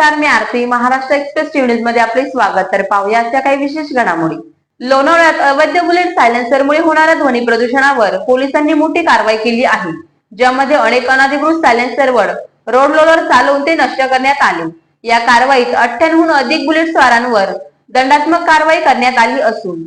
नमस्कार, मी आरती. Maharashtra express TV news मध्ये आपले स्वागत. तर पाहूया आजच्या काही विशेष घडामोडी. लोणावळ्यात अवैध बुलेट सायलेन्सरमुळे होणाऱ्या ध्वनी प्रदूषणावर पोलिसांनी मोठी कारवाई केली आहे, ज्यामध्ये अनेक अनधिकृत सायलेन्सरवर रोड रोलर चालवून ते नष्ट करण्यात आले. या कारवाईत 98 हून अधिक बुलेट स्वारांवर दंडात्मक कारवाई करण्यात आली असून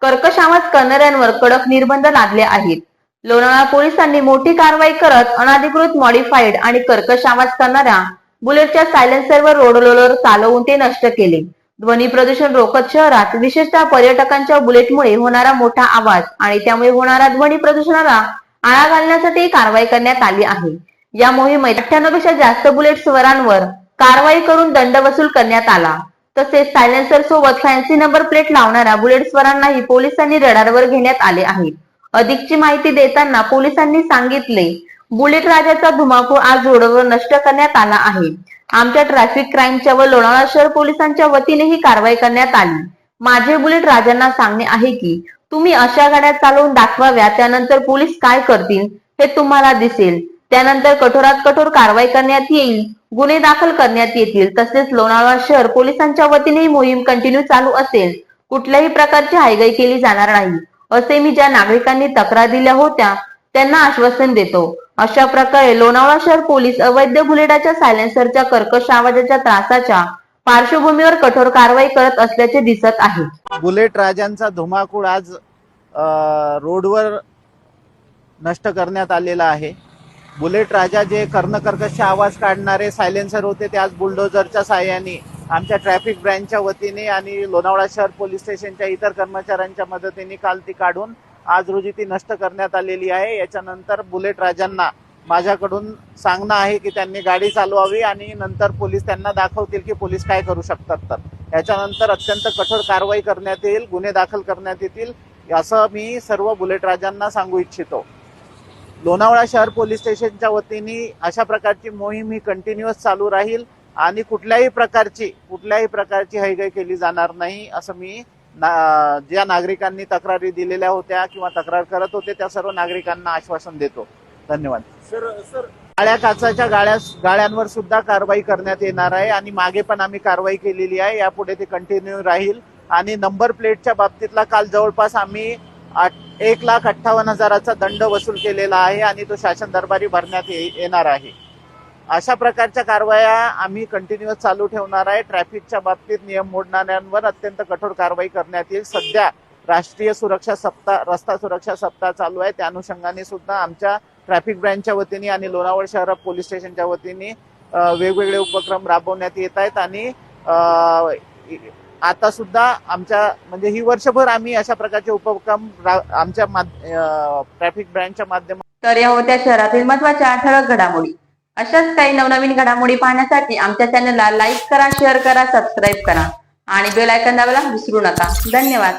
कर्कश आवाज करणाऱ्यांवर कडक निर्बंध लादले आहेत. लोणावळा पोलिसांनी मोठी कारवाई करत अनधिकृत मॉडिफाईड आणि कर्कश आवाज करणाऱ्या बुलेटच्या सायलेन्सरवर रोड रोलर चालवून ते नष्ट केले. ध्वनी प्रदूषण रोखत शहरात विशेषतः पर्यटकांच्या बुलेटमुळे होणारा मोठा आवाज आणि त्यामुळे होणाऱ्या ध्वनी प्रदूषणाला आळा घालण्यासाठी कारवाई करण्यात आली आहे. या मोहिमेत 98 पेक्षा जास्त बुलेट स्वारांवर कारवाई करून दंड वसूल करण्यात आला. तसेच सायलेन्सर सोबत फॅन्सी नंबर प्लेट लावणाऱ्या बुलेट स्वारांनाही पोलिसांनी रडारवर घेण्यात आले आहे. अधिकची माहिती देताना पोलिसांनी सांगितले, बुलेट राजाचा धुमाकूळ आज रोडवर नष्ट करण्यात आला आहे. आमच्या ट्रॅफिक क्राईमच्या व लोणावळा शहर पोलिसांच्या वतीने ही कारवाई करण्यात आली. माझे बुलेट राजांना सांगणे आहे की तुम्ही अशा गाड्या चालवून दाखवाव्या, त्यानंतर पोलीस काय करतील हे तुम्हाला दिसेल. त्यानंतर कठोरात कठोर कारवाई करण्यात येईल, गुन्हे दाखल करण्यात येतील. तसेच लोणावळा शहर पोलिसांच्या वतीने ही मोहीम कंटिन्यू चालू असेल. कुठल्याही प्रकारची हायगाई केली जाणार नाही, असे मी ज्या नागरिकांनी तक्रार दिल्या होत्या त्यांना आश्वासन देतो. अशा प्रकारे लोणावळा शहर पोलीस अवैध बुलेटाच्या सायलेन्सरच्या कर्कश आवाजाच्या त्रासाच्या पार्श्वभूमीवर कठोर कारवाई करत असल्याचे दिसत आहे. बुलेट राजांचा धुमाकूळ आज रोडवर नष्ट करण्यात आलेला आहे. बुलेट राजा जे कर्णकर्कश आवाज काढणारे सायलेन्सर होते ते आज बुलडोझरच्या साहाय्याने आमच्या ट्रॅफिक ब्रँचच्या वतीने आणि लोणावळा शहर पोलीस स्टेशनच्या इतर कर्मचाऱ्यांच्या मदतीने काल ती काढून आज रोजी ती नष्ट करण्यात आलेली आहे. याच्यानंतर बुलेट राजांना माझ्याकडून सांगणं आहे की त्यांनी गाडी चालवावी आणि नंतर पोलीस त्यांना दाखवतील की पोलीस काय करू शकतात. तर याच्यानंतर अत्यंत कठोर कारवाई करण्यात येईल, गुन्हे दाखल करण्यात येतील, असं मी सर्व बुलेट राजांना सांगू इच्छितो. लोणावळा शहर पोलीस स्टेशनच्या वतीने अशा प्रकारची मोहीम ही कंटिन्युअस चालू राहील आणि कुठल्याही प्रकारची हयगय केली जाणार नाही, असं मी ज्या नागरिकांनी तक्रारी दिलेल्या होत्या किंवा तक्रार करत होते त्या सर्व नागरिकांना आश्वासन देतो. धन्यवाद. काळ्या काचाच्या गाड्यांवर सुद्धा कारवाई करण्यात येणार आहे आणि मागे पण आम्ही कारवाई केलेली आहे. यापुढे ती कंटिन्यू राहील. आणि नंबर प्लेटच्या बाबतीतला काल जवळपास आम्ही 1,58,000चा दंड वसूल केलेला आहे आणि तो शासन दरबारी भरण्यात येणार आहे. अशा प्रकारच्या कारवाया आम्ही कंटिन्युअस चालू ठेवणार आहे. ट्रॅफिकच्या बाबतीत नियम मोडणाऱ्यांवर अत्यंत कठोर कारवाई करण्यात येईल. सध्या राष्ट्रीय सुरक्षा सप्ताह, रस्ता सुरक्षा सप्ताह चालू आहे. त्या अनुषंगाने सुद्धा आमच्या ट्रॅफिक ब्रँचच्या वतीने आणि लोणावळा शहर पोलीस स्टेशनच्या वतीने वेगवेगळे उपक्रम राबवण्यात येत आहेत आणि आता सुद्धा आमच्या म्हणजे ही वर्षभर आम्ही अशा प्रकारचे उपक्रम आमच्या ट्रॅफिक ब्रँचच्या माध्यमातून. तर या होत्या शहरातील महत्त्वाच्या ठळक घडामोडी. अशाच काही नवनवीन घडामोडी पाहण्यासाठी आमच्या चॅनलला लाईक करा, शेअर करा, सबस्क्राईब करा आणि बेल आयकॉन दाबायला विसरू नका. धन्यवाद.